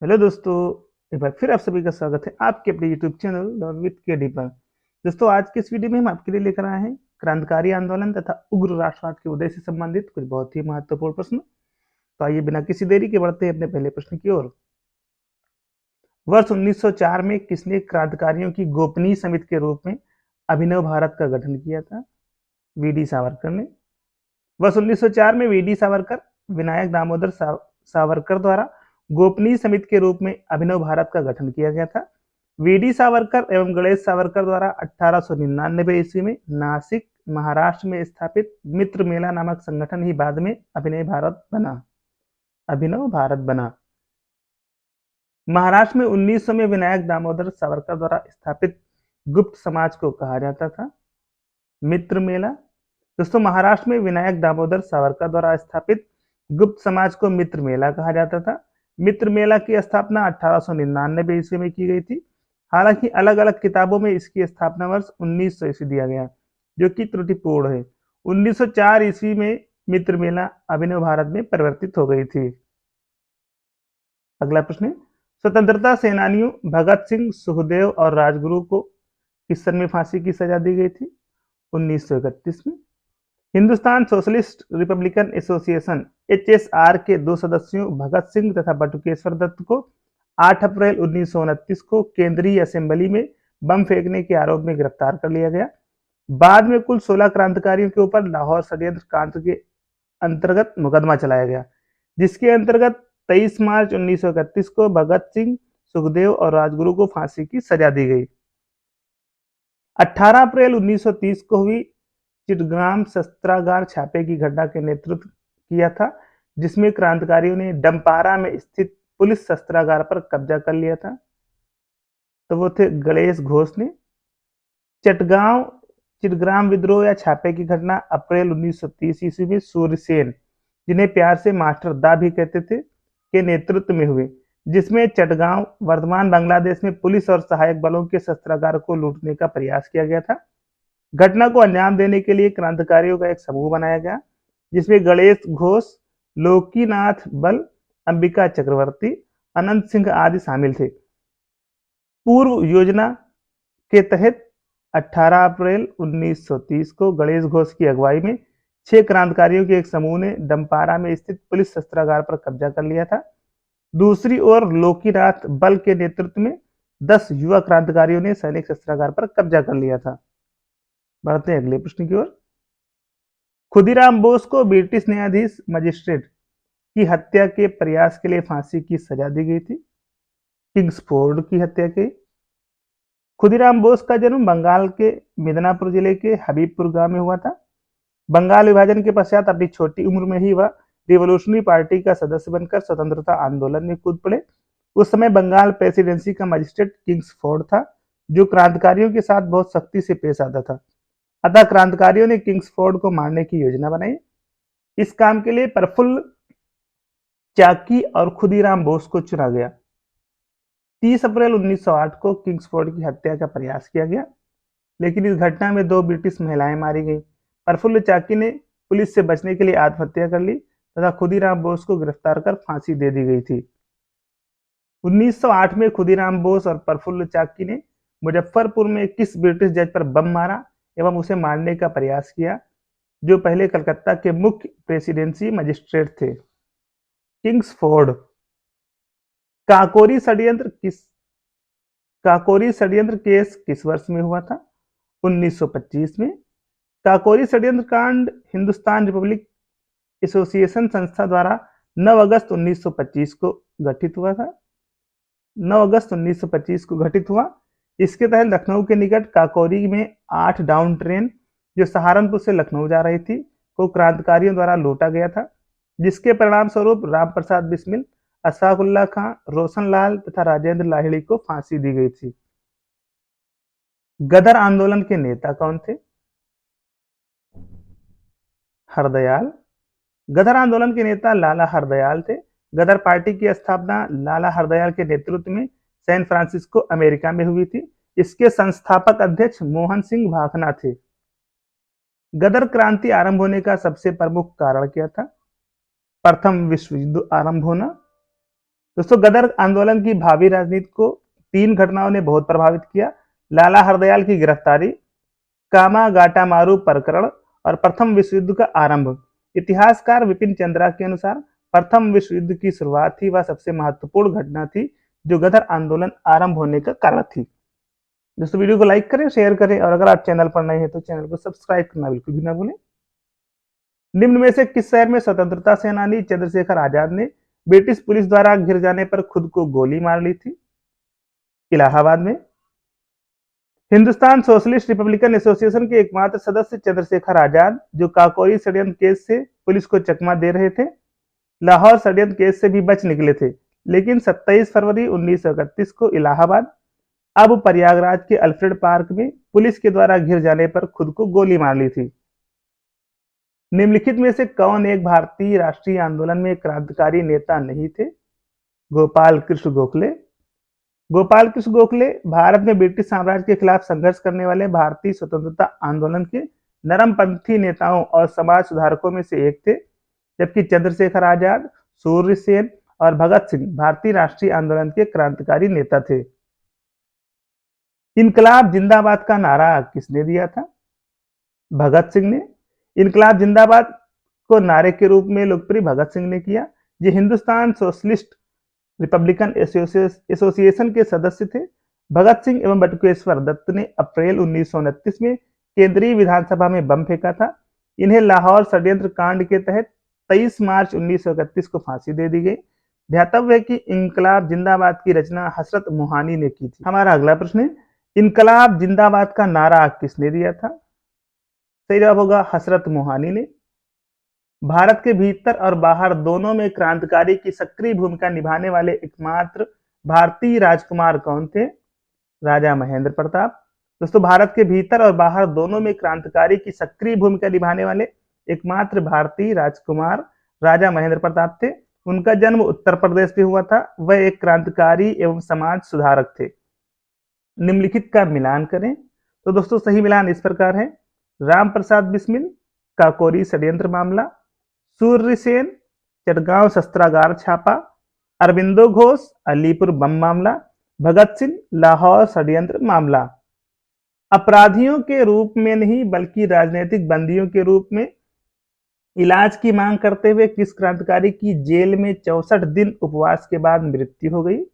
Hello दोस्तों। एक बार फिर आप सभी का स्वागत है आपके अपने YouTube channel learn with KD पर। दोस्तों, आज के इस वीडियो में हम आपके लिए लेकर आए हैं क्रांतिकारी आंदोलन तथा उग्र राष्ट्रवाद के उदय से संबंधित कुछ बहुत ही महत्वपूर्ण प्रश्न। तो आइए बिना किसी देरी के बढ़ते हैं अपने पहले प्रश्न की ओर। वर्ष 1904 में किसने क्रांतिकारियों की गोपनीय समिति के रूप में अभिनव भारत का गठन किया था? वी डी सावरकर ने। वर्ष 1904 में वी डी सावरकर, विनायक दामोदर सावरकर द्वारा गोपनीय समिति के रूप में अभिनव भारत का गठन किया गया था। वी डी सावरकर एवं गणेश सावरकर द्वारा 1899 ईस्वी में नासिक, महाराष्ट्र में स्थापित मित्र मेला नामक संगठन ही बाद में अभिनव भारत बना। महाराष्ट्र में 1900 में विनायक दामोदर सावरकर द्वारा स्थापित गुप्त समाज को कहा जाता था मित्र मेला। दोस्तों, महाराष्ट्र में विनायक दामोदर सावरकर द्वारा स्थापित गुप्त समाज को मित्र मेला कहा जाता था। मित्र मेला की स्थापना 1899 ईस्वी में की गई थी। हालांकि अलग अलग किताबों में इसकी स्थापना वर्ष 1900 ईस्वी दिया गया, जो कि त्रुटिपूर्ण है। 1904 ईस्वी में मित्र मेला अभिनव भारत में परिवर्तित हो गई थी। अगला प्रश्न है, स्वतंत्रता सेनानियों भगत सिंह, सुखदेव और राजगुरु को किस सन में फांसी की सजा दी गई थी? 1931 में। Hindustan socialist Republican association (HSR) के दो सदस्यों भगत सिंह तथा बटुकेश्वर दत्त को 8 अप्रैल 1929 को केंद्रीय असेंबली में बम फेंकने के आरोप में गिरफ्तार कर लिया गया। बाद में कुल 16 क्रांतिकारियों के ऊपर लाहौर षड्यंत्र कांड के अंतर्गत मुकदमा चलाया गया, जिसके अंतर्गत 23 मार्च 1931 को भगत सिंह, सुखदेव और राजगुरु को फांसी की सजा दी गई। 18 अप्रैल 1930 को हुई चिटगांव शस्त्रागार छापे की घटना के नेतृत्व किया था, जिसमें क्रांतिकारियों ने डंपारा में स्थित पुलिस शस्त्रागार पर कब्जा कर लिया था। तो वो थे गणेश घोष ने। चटगांव चिटग्राम विद्रोह या छापे की घटना अप्रैल 1930 ईस्वी में सूर्यसेन, जिन्हें प्यार से मास्टर दा भी कहते थे, के नेतृत्व में हुए, जिसमें चटगांव वर्तमान बांग्लादेश में पुलिस और सहायक बलों के शस्त्रागार को लूटने का प्रयास किया गया था। घटना को अंजाम देने के लिए क्रांतिकारियों का एक समूह बनाया गया, जिसमें गणेश घोष, लोकीनाथ बल, अंबिका चक्रवर्ती, अनंत सिंह आदि शामिल थे। पूर्व योजना के तहत 18 अप्रैल 1930 को गणेश घोष की अगुवाई में 6 क्रांतिकारियों के एक समूह ने डंपारा में स्थित पुलिस शस्त्रागार पर कब्जा कर लिया था। दूसरी ओर लोकीनाथ बल के नेतृत्व में 10 युवा क्रांतिकारियों ने सैनिक शस्त्रागार पर कब्जा कर लिया था। बढ़ते हैं अगले प्रश्न की ओर। खुदीराम बोस को ब्रिटिश न्यायाधीश मजिस्ट्रेट की हत्या के प्रयास के लिए फांसी की सजा दी गई थी। किंग्सफोर्ड की हत्या के। खुदीराम बोस का जन्म बंगाल के मिदनापुर जिले के हबीबपुर गांव में हुआ था। बंगाल विभाजन के पश्चात अपनी छोटी उम्र में ही वह रिवोल्यूशनरी पार्टी का सदस्य बनकर स्वतंत्रता आंदोलन में कूद पड़े। उस समय बंगाल प्रेसिडेंसी का मजिस्ट्रेट किंग्सफोर्ड था, जो क्रांतिकारियों के साथ बहुत सख्ती से पेश आता था। अतः क्रांतिकारियों ने किंग्सफोर्ड को मारने की योजना बनाई। इस काम के लिए प्रफुल्ल चाकी और खुदीराम बोस को चुना गया। 30 अप्रैल 1908 को किंग्सफोर्ड की हत्या का प्रयास किया गया, लेकिन इस घटना में 2 ब्रिटिश महिलाएं मारी गईं। प्रफुल्ल चाकी ने पुलिस से बचने के लिए आत्महत्या कर ली तथा खुदीराम बोस को गिरफ्तार कर फांसी दे दी गई थी। 1908 में खुदीराम बोस और प्रफुल्ल चाकी ने मुजफ्फरपुर में किस ब्रिटिश जज पर बम मारा एवं उसे मारने का प्रयास किया, जो पहले कलकत्ता के मुख्य प्रेसिडेंसी मजिस्ट्रेट थे? किंग्सफोर्ड। काकोरी षड्यंत्र केस किस वर्ष में हुआ था? 1925 में। काकोरी षड्यंत्र कांड हिंदुस्तान रिपब्लिक एसोसिएशन संस्था द्वारा 9 अगस्त 1925 को गठित हुआ था। 9 अगस्त 1925 को घटित हुआ। इसके तहत लखनऊ के निकट काकोरी में 8 डाउन ट्रेन, जो सहारनपुर से लखनऊ जा रही थी, को क्रांतिकारियों द्वारा लूटा गया था, जिसके परिणाम स्वरूप राम प्रसाद बिस्मिल, अशफाकुल्लाह खां, रोशन लाल तथा राजेंद्र लाहिड़ी को फांसी दी गई थी। गदर आंदोलन के नेता कौन थे? हरदयाल। गदर आंदोलन के नेता लाला हरदयाल थे। गदर पार्टी की स्थापना लाला हरदयाल के नेतृत्व में सैन फ्रांसिस्को, अमेरिका में हुई थी। इसके संस्थापक अध्यक्ष मोहन सिंह भाखना थे। गदर क्रांति आरंभ होने का सबसे प्रमुख कारण क्या था? प्रथम विश्व युद्ध आरंभ होना। दोस्तों गदर आंदोलन की भावी राजनीति को 3 घटनाओं ने बहुत प्रभावित किया। लाला हरदयाल की गिरफ्तारी, कामागाटामारू प्रकरण और प्रथम विश्व युद्ध का आरंभ। इतिहासकार विपिन चंद्रा के अनुसार प्रथम विश्व युद्ध की शुरुआत थी वह सबसे महत्वपूर्ण घटना थी जो गदर आंदोलन आरंभ होने का कारण थी। दोस्तों वीडियो को लाइक करें, शेयर करें और अगर आप चैनल पर नए हैं तो चैनल को सब्सक्राइब करना बिल्कुल भी ना भूलें। निम्न में से किस शहर में स्वतंत्रता सेनानी चंद्रशेखर आजाद ने ब्रिटिश पुलिस द्वारा घिर जाने पर खुद को गोली मार ली थी? इलाहाबाद में। हिंदुस्तान सोशलिस्ट रिपब्लिकन एसोसिएशन के एकमात्र सदस्य चंद्रशेखर आजाद, जो काकोरी षड्यंत्र केस से पुलिस को चकमा दे रहे थे, लाहौर षड्यंत्र केस से भी बच निकले थे, लेकिन 27 फरवरी 1931 को इलाहाबाद, अब प्रयागराज के अल्फ्रेड पार्क में पुलिस के द्वारा घिर जाने पर खुद को गोली मार ली थी। निम्नलिखित में से कौन एक भारतीय राष्ट्रीय आंदोलन में क्रांतिकारी नेता नहीं थे? गोपाल कृष्ण गोखले। गोपाल कृष्ण गोखले भारत में ब्रिटिश साम्राज्य के खिलाफ संघर्ष करने वाले भारतीय स्वतंत्रता आंदोलन के नरमपंथी नेताओं और समाज सुधारकों में से एक थे, जबकि चंद्रशेखर आजाद, सूर्य सेन और भगत सिंह भारतीय राष्ट्रीय आंदोलन के क्रांतिकारी नेता थे। इनकलाब जिंदाबाद का नारा किसने दिया था? भगत सिंह ने। इनकलाब जिंदाबाद को नारे के रूप में लोकप्रिय भगत सिंह ने किया। ये हिंदुस्तान सोशलिस्ट रिपब्लिकन एसोसिएशन के सदस्य थे। भगत सिंह एवं बटुकेश्वर दत्त ने अप्रैल 1929 में केंद्रीय विधानसभा में बम फेंका था। इन्हें लाहौर षड्यंत्र कांड के तहत 23 मार्च 1931 को फांसी दे दी गई। ध्यातव्य है कि इनकलाब जिंदाबाद की रचना हसरत मोहानी ने की थी। हमारा अगला प्रश्न है, इनकलाब जिंदाबाद का नारा किसने दिया था? सही जवाब होगा हसरत मोहानी ने। भारत के भीतर और बाहर दोनों में क्रांतिकारी की सक्रिय भूमिका निभाने वाले एकमात्र भारतीय राजकुमार कौन थे? राजा महेंद्र प्रताप। दोस्तों भारत के भीतर और बाहर दोनों में क्रांतिकारी की सक्रिय भूमिका निभाने वाले एकमात्र भारतीय राजकुमार राजा महेंद्र प्रताप थे। उनका जन्म उत्तर प्रदेश में हुआ था। वह एक क्रांतिकारी एवं समाज सुधारक थे। निम्नलिखित का मिलान करें। तो दोस्तों सही मिलान इस प्रकार है, राम प्रसाद बिस्मिल, काकोरी षड्यंत्र मामला, सूर्य सेन, चटगांव शस्त्रागार छापा, अरविंदो घोष, अलीपुर बम मामला, भगत सिंह, लाहौर षड्यंत्र मामला। अपराधियों के रूप में नहीं बल्कि राजनीतिक बंदियों के रूप में इलाज की मांग करते हुए किस क्रांतिकारी की जेल में 64 दिन उपवास के बाद मृत्यु हो गई?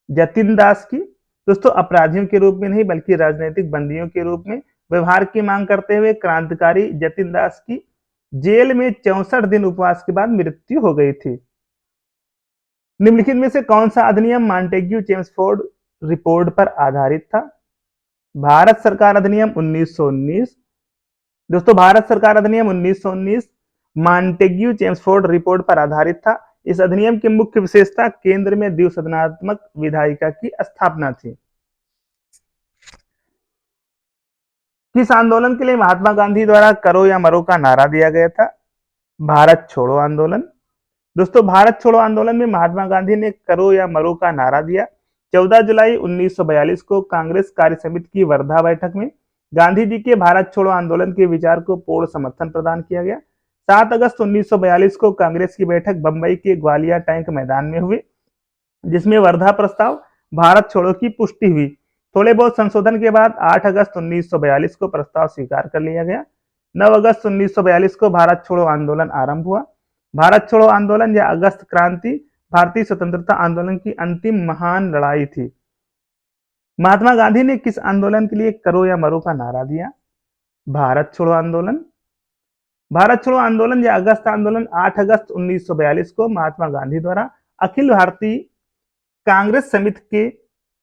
जतिन दास की। दोस्तों अपराधियों के रूप में नहीं बल्कि राजनीतिक बंदियों के रूप में व्यवहार की मांग करते हुए क्रांतिकारी जतिन दास की जेल में 64 दिन उपवास के बाद मृत्यु हो गई थी। निम्नलिखित में से कौन सा अधिनियम मॉन्टेग्यू चेम्सफोर्ड रिपोर्ट पर आधारित था? भारत सरकार अधिनियम 1919। दोस्तों भारत सरकार अधिनियम 1919 मॉन्टेग्यू चेम्सफोर्ड रिपोर्ट पर आधारित था। इस अधिनियम की मुख्य विशेषता केंद्र में द्विसदनात्मक विधायिका की स्थापना थी। किस आंदोलन के लिए महात्मा गांधी द्वारा करो या मरो का नारा दिया गया था? भारत छोड़ो आंदोलन। दोस्तों भारत छोड़ो आंदोलन में महात्मा गांधी ने करो या मरो का नारा दिया। 14 जुलाई 1942 को कांग्रेस कार्य समिति की वर्धा बैठक में गांधी जी के भारत छोड़ो आंदोलन के विचार को पूर्ण समर्थन प्रदान किया गया। 7 अगस्त 1942 को कांग्रेस की बैठक बंबई के ग्वालियर टैंक मैदान में हुई, जिसमें वर्धा प्रस्ताव भारत छोड़ो की पुष्टि हुई। थोड़े बहुत संशोधन के बाद 8 अगस्त 1942 को प्रस्ताव स्वीकार कर लिया गया। 9 अगस्त 1942 को भारत छोड़ो आंदोलन आरंभ हुआ। भारत छोड़ो आंदोलन या अगस्त क्रांति भारतीय स्वतंत्रता आंदोलन की अंतिम महान लड़ाई थी। महात्मा गांधी ने किस आंदोलन के लिए करो या मरो का नारा दिया? भारत छोड़ो आंदोलन। भारत छोड़ो आंदोलन या अगस्त आंदोलन 8 अगस्त 1942 को महात्मा गांधी द्वारा अखिल भारतीय कांग्रेस समिति के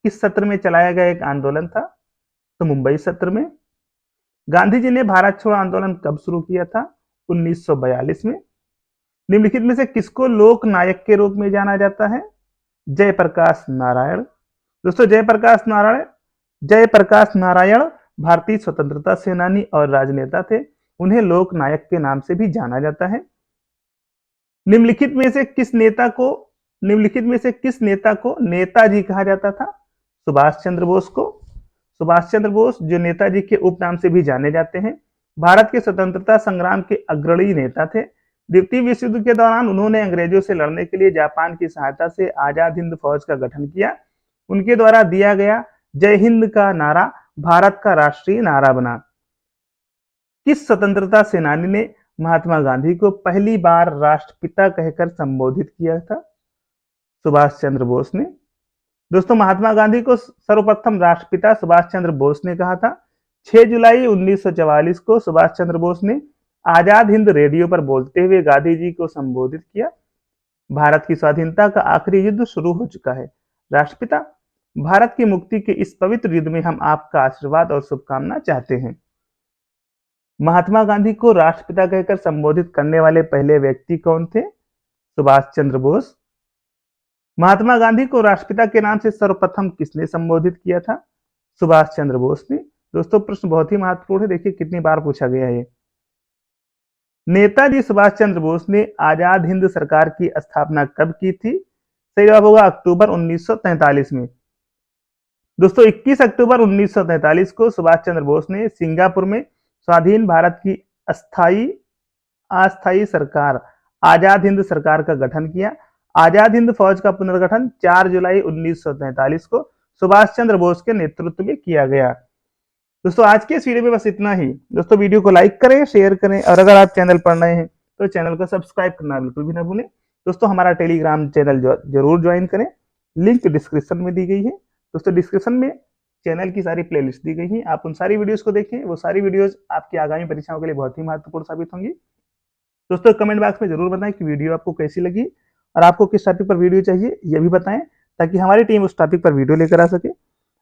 किस सत्र में चलाया गया एक आंदोलन था? तो मुंबई सत्र में। गांधी जी ने भारत छोड़ो आंदोलन कब शुरू किया था? 1942 में। निम्नलिखित में से किसको लोक नायक के रूप में जाना जाता है? जयप्रकाश नारायण। दोस्तों जयप्रकाश नारायण भारतीय स्वतंत्रता सेनानी और राजनेता थे। उन्हें लोक नायक के नाम से भी जाना जाता है। निम्नलिखित में से किस नेता को नेताजी कहा जाता था? सुभाष चंद्र बोस को। सुभाष चंद्र बोस जो नेताजी के उपनाम से भी जाने जाते हैं, भारत के स्वतंत्रता संग्राम के अग्रणी नेता थे। द्वितीय विश्व युद्ध के दौरान उन्होंने अंग्रेजों से लड़ने के लिए जापान की सहायता से आजाद हिंद फौज का गठन किया। उनके द्वारा दिया गया जय हिंद का नारा भारत का राष्ट्रीय नारा बना। किस स्वतंत्रता सेनानी ने महात्मा गांधी को पहली बार राष्ट्रपिता कहकर संबोधित किया था? सुभाष चंद्र बोस ने। दोस्तों, महात्मा गांधी को सर्वप्रथम राष्ट्रपिता सुभाष चंद्र बोस ने कहा था। 6 जुलाई 1944 को सुभाष चंद्र बोस ने आजाद हिंद रेडियो पर बोलते हुए गांधी जी को संबोधित किया। भारत की स्वाधीनता का आखिरी युद्ध शुरू हो चुका है। राष्ट्रपिता, भारत की मुक्ति के इस पवित्र युद्ध में हम आपका आशीर्वाद और शुभकामना चाहते हैं। महात्मा गांधी को राष्ट्रपिता कहकर संबोधित करने वाले पहले व्यक्ति कौन थे? सुभाष चंद्र बोस। महात्मा गांधी को राष्ट्रपिता के नाम से सर्वप्रथम किसने संबोधित किया था? सुभाष चंद्र बोस ने। दोस्तों, प्रश्न बहुत ही महत्वपूर्ण है, देखिए कितनी बार पूछा गया है। नेताजी सुभाष चंद्र बोस ने आजाद हिंद सरकार की स्थापना कब की थी? सही जवाब होगा अक्टूबर 1943 में। दोस्तों, 21 अक्टूबर 1943 को सुभाष चंद्र बोस ने सिंगापुर में स्वाधीन भारत की अस्थायी सरकार आजाद हिंद सरकार का गठन किया। आजाद हिंद फौज का पुनर्गठन 4 जुलाई 1943 को सुभाष चंद्र बोस के नेतृत्व में किया गया। दोस्तों, आज के इस वीडियो में बस इतना ही। दोस्तों, वीडियो को लाइक करें, शेयर करें और अगर आप चैनल पर नए हैं तो चैनल को सब्सक्राइब करना बिल्कुल भी ना भूलें। दोस्तों, हमारा टेलीग्राम चैनल जरूर ज्वाइन करें, लिंक डिस्क्रिप्शन में दी गई है। दोस्तों, डिस्क्रिप्शन में चैनल की सारी प्लेलिस्ट दी गई हैं, आप उन सारी वीडियोस को देखें। वो सारी वीडियोस आपकी आगामी परीक्षाओं के लिए बहुत ही महत्वपूर्ण साबित होंगी। दोस्तों, कमेंट बॉक्स में जरूर बताएं कि वीडियो आपको कैसी लगी और आपको किस टॉपिक पर वीडियो चाहिए, ये भी बताएं ताकि हमारी टीम उस टॉपिक पर वीडियो लेकर आ सके।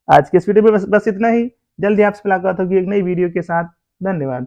आज के इस वीडियो में बस इतना ही। जल्दी आपसे मुलाकात होगी एक नई वीडियो के साथ। धन्यवाद।